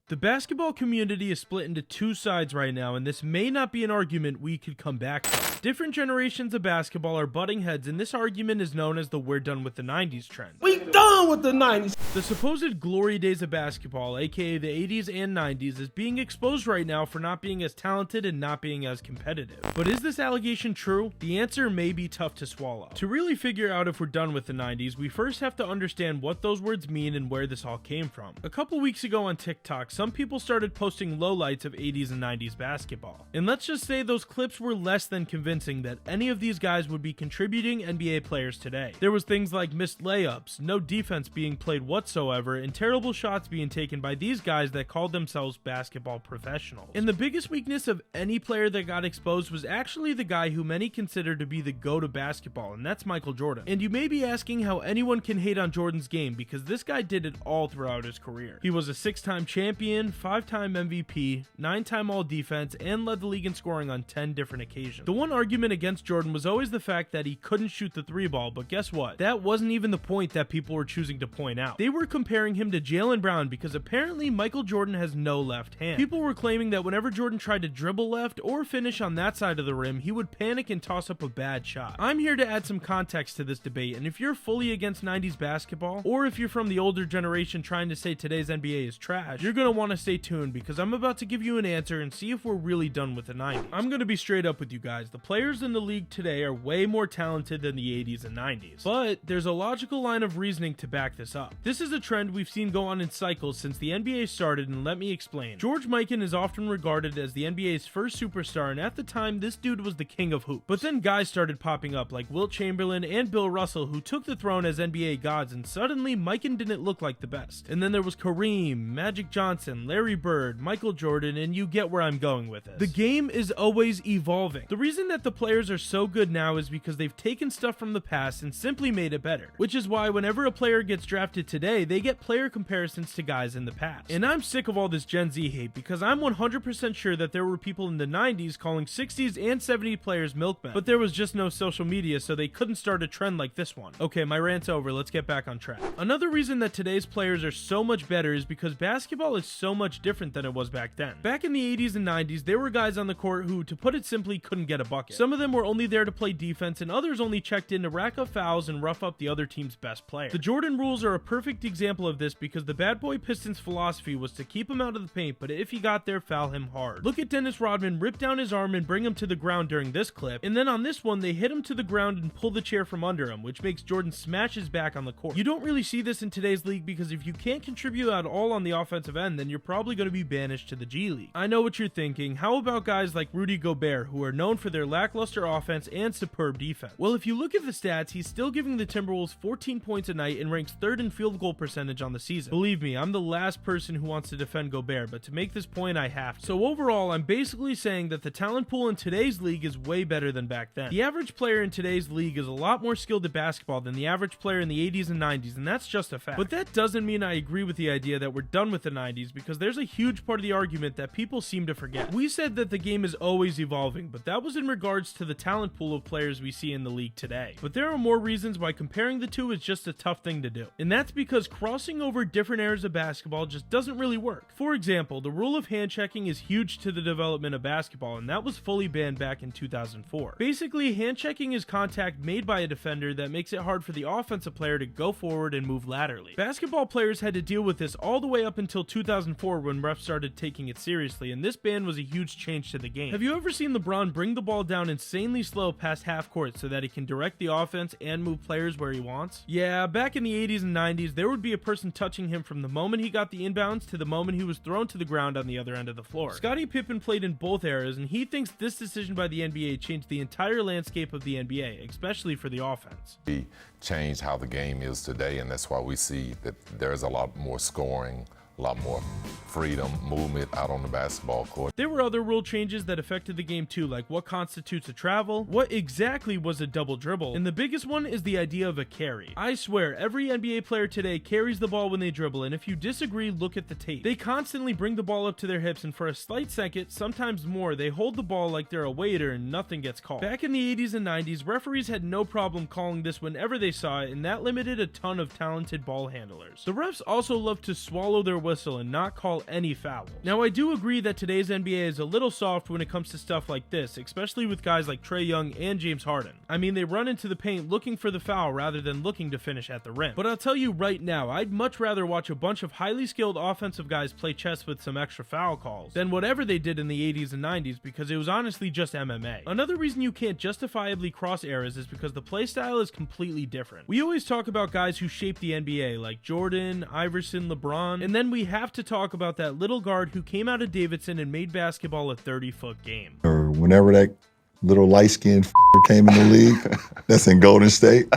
The basketball community is split into two sides right now, and this may not be an argument we could come back to. Different generations of basketball are butting heads, and this argument is known as the "we're done with the 90s" trend. We done with the 90s. The supposed glory days of basketball, aka the 80s and 90s, is being exposed right now for not being as talented and not being as competitive. But is this allegation true? The answer may be tough to swallow. To really figure out if we're done with the 90s, we first have to understand what those words mean and where this all came from. A couple weeks ago on TikTok, some people started posting lowlights of 80s and 90s basketball. And let's just say those clips were less than convincing that any of these guys would be contributing NBA players today. There was things like missed layups, no defense being played whatsoever, and terrible shots being taken by these guys that called themselves basketball professionals. And the biggest weakness of any player that got exposed was actually the guy who many consider to be the GOAT of basketball, and that's Michael Jordan. And you may be asking how anyone can hate on Jordan's game, because this guy did it all throughout his career. He was a 6-time champion, 5-time MVP, 9-time All-Defense, and led the league in scoring on 10 different occasions. The one argument against Jordan was always the fact that he couldn't shoot the 3-ball, but guess what? That wasn't even the point that people were choosing to point out. They were comparing him to Jaylen Brown because apparently Michael Jordan has no left hand. People were claiming that whenever Jordan tried to dribble left or finish on that side of the rim, he would panic and toss up a bad shot. I'm here to add some context to this debate, and if you're fully against 90s basketball, or if you're from the older generation trying to say today's NBA is trash, you're gonna want to stay tuned because I'm about to give you an answer and see if we're really done with the 90s. I'm gonna be straight up with you guys. The players in the league today are way more talented than the 80s and 90s, but there's a logical line of reasoning to back this up. This is a trend we've seen go on in cycles since the NBA started, and let me explain. George Mikan is often regarded as the NBA's first superstar, and at the time this dude was the king of hoops. But then guys started popping up like Wilt Chamberlain and Bill Russell, who took the throne as NBA gods, and suddenly Mikan didn't look like the best. And then there was Kareem, Magic Johnson, Larry Bird, Michael Jordan, and you get where I'm going with this. The game is always evolving. The reason that the players are so good now is because they've taken stuff from the past and simply made it better, which is why whenever a player gets drafted today, they get player comparisons to guys in the past. And I'm sick of all this Gen Z hate because I'm 100% sure that there were people in the 90s calling 60s and 70s players milkmen, but there was just no social media, so they couldn't start a trend like this one. Okay, my rant's over, let's get back on track. Another reason that today's players are so much better is because basketball is so much different than it was back then. Back in the 80s and 90s, there were guys on the court who, to put it simply, couldn't get a bucket. Some of them were only there to play defense, and others only checked in to rack up fouls and rough up the other team's best player. The Jordan rules are a perfect example of this because the bad boy Pistons philosophy was to keep him out of the paint, but if he got there, foul him hard. Look at Dennis Rodman rip down his arm and bring him to the ground during this clip, and then on this one, they hit him to the ground and pull the chair from under him, which makes Jordan smash his back on the court. You don't really see this in today's league because if you can't contribute at all on the offensive end, then you're probably going to be banished to the G League. I know what you're thinking. How about guys like Rudy Gobert, who are known for their lackluster offense and superb defense? Well, if you look at the stats, he's still giving the Timberwolves 14 points a night and ranks 3rd in field goal percentage on the season. Believe me, I'm the last person who wants to defend Gobert, but to make this point, I have to. So overall, I'm basically saying that the talent pool in today's league is way better than back then. The average player in today's league is a lot more skilled at basketball than the average player in the 80s and 90s, and that's just a fact. But that doesn't mean I agree with the idea that we're done with the 90s, because there's a huge part of the argument that people seem to forget. We said that the game is always evolving, but that was in regards to the talent pool of players we see in the league today. But there are more reasons why comparing the two is just a tough thing to do. And that's because crossing over different eras of basketball just doesn't really work. For example, the rule of hand checking is huge to the development of basketball, and that was fully banned back in 2004. Basically, hand checking is contact made by a defender that makes it hard for the offensive player to go forward and move laterally. Basketball players had to deal with this all the way up until 2004 when refs started taking it seriously, and this ban was a huge change to the game. Have you ever seen LeBron bring the ball down insanely slow past half court so that he can direct the offense and move players where he wants? Yeah, back in the 80s and 90s, there would be a person touching him from the moment he got the inbounds to the moment he was thrown to the ground on the other end of the floor. Scottie Pippen played in both eras, and he thinks this decision by the NBA changed the entire landscape of the NBA, especially for the offense. He changed how the game is today, and that's why we see that there's a lot more scoring, a lot more freedom, movement out on the basketball court. There were other rule changes that affected the game too, like what constitutes a travel, what exactly was a double dribble, and the biggest one is the idea of a carry. I swear, every NBA player today carries the ball when they dribble, and if you disagree, look at the tape. They constantly bring the ball up to their hips, and for a slight second, sometimes more, they hold the ball like they're a waiter and nothing gets called. Back in the 80s and 90s, referees had no problem calling this whenever they saw it, and that limited a ton of talented ball handlers. The refs also loved to swallow their whistle and not call any fouls. Now, I do agree that today's NBA is a little soft when it comes to stuff like this, especially with guys like Trae Young and James Harden. I mean, they run into the paint looking for the foul rather than looking to finish at the rim. But I'll tell you right now, I'd much rather watch a bunch of highly skilled offensive guys play chess with some extra foul calls than whatever they did in the 80s and 90s, because it was honestly just MMA. Another reason you can't justifiably cross eras is because the playstyle is completely different. We always talk about guys who shaped the NBA like Jordan, Iverson, LeBron, and then we have to talk about that little guard who came out of Davidson and made basketball a 30-foot game. Or whenever that little light-skinned came in the league, that's in Golden State,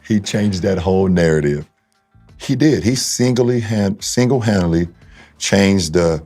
he changed that whole narrative. He did. He single-handedly changed the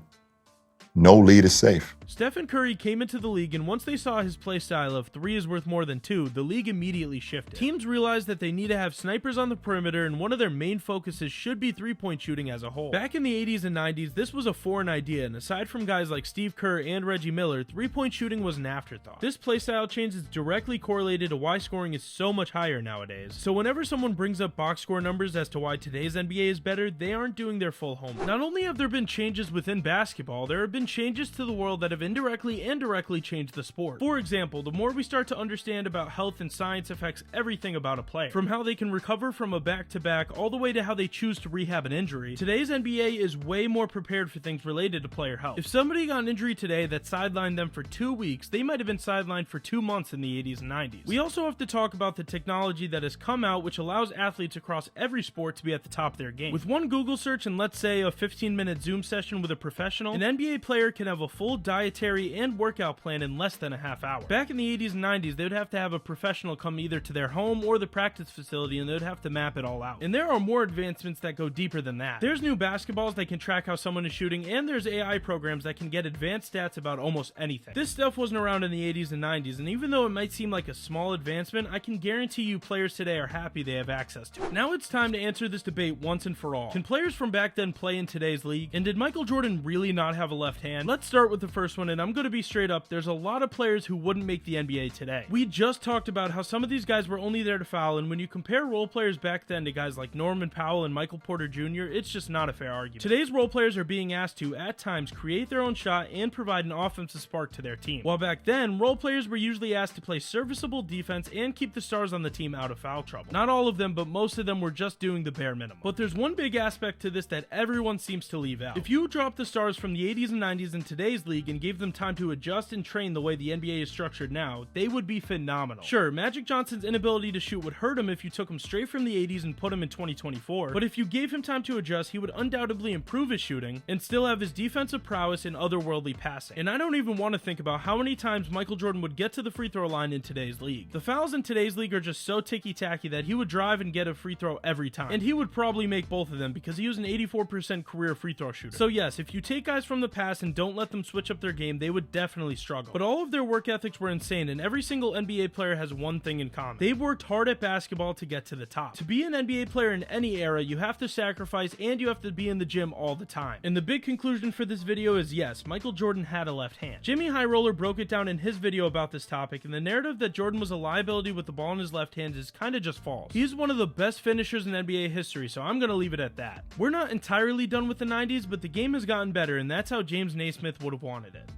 no lead is safe. Stephen Curry came into the league, and once they saw his play style of 3 is worth more than 2, the league immediately shifted. Teams realized that they need to have snipers on the perimeter, and one of their main focuses should be three-point shooting as a whole. Back in the 80s and 90s, this was a foreign idea, and aside from guys like Steve Kerr and Reggie Miller, three-point shooting was an afterthought. This playstyle change is directly correlated to why scoring is so much higher nowadays. So whenever someone brings up box score numbers as to why today's NBA is better, they aren't doing their full homework. Not only have there been changes within basketball, there have been changes to the world that have indirectly and directly changed the sport. For example, the more we start to understand about health and science affects everything about a player, from how they can recover from a back-to-back all the way to how they choose to rehab an injury. Today's NBA is way more prepared for things related to player health. If somebody got an injury today that sidelined them for 2 weeks, they might have been sidelined for 2 months in the 80s and 90s. We also have to talk about the technology that has come out which allows athletes across every sport to be at the top of their game. With one Google search and let's say a 15-minute Zoom session with a professional, an NBA player can have a full dietary and workout plan in less than a half hour. Back in the 80s and 90s, they would have to have a professional come either to their home or the practice facility, and they would have to map it all out. And there are more advancements that go deeper than that. There's new basketballs that can track how someone is shooting, and there's AI programs that can get advanced stats about almost anything. This stuff wasn't around in the 80s and 90s, and even though it might seem like a small advancement, I can guarantee you players today are happy they have access to it. Now it's time to answer this debate once and for all. Can players from back then play in today's league? And did Michael Jordan really not have a left hand? Let's start with the first one, and I'm going to be straight up, there's a lot of players who wouldn't make the NBA today. We just talked about how some of these guys were only there to foul, and when you compare role players back then to guys like Norman Powell and Michael Porter Jr., it's just not a fair argument. Today's role players are being asked to, at times, create their own shot and provide an offensive spark to their team. While back then, role players were usually asked to play serviceable defense and keep the stars on the team out of foul trouble. Not all of them, but most of them were just doing the bare minimum. But there's one big aspect to this that everyone seems to leave out. If you drop the stars from the 80s and 90s in today's league and gave them time to adjust and train the way the NBA is structured now, they would be phenomenal. Sure, Magic Johnson's inability to shoot would hurt him if you took him straight from the 80s and put him in 2024, but if you gave him time to adjust, he would undoubtedly improve his shooting and still have his defensive prowess and otherworldly passing. And I don't even want to think about how many times Michael Jordan would get to the free throw line in today's league. The fouls in today's league are just so ticky-tacky that he would drive and get a free throw every time, and he would probably make both of them because he was an 84% career free throw shooter. So yes, if you take guys from the past and don't let them switch up their game, they would definitely struggle. But all of their work ethics were insane, and every single NBA player has one thing in common. They've worked hard at basketball to get to the top. To be an NBA player in any era, you have to sacrifice and you have to be in the gym all the time. And the big conclusion for this video is yes, Michael Jordan had a left hand. Jimmy High Roller broke it down in his video about this topic, and the narrative that Jordan was a liability with the ball in his left hand is kinda just false. He's one of the best finishers in NBA history, so I'm gonna leave it at that. We're not entirely done with the 90s, but the game has gotten better, and that's how James Naismith would have wanted it.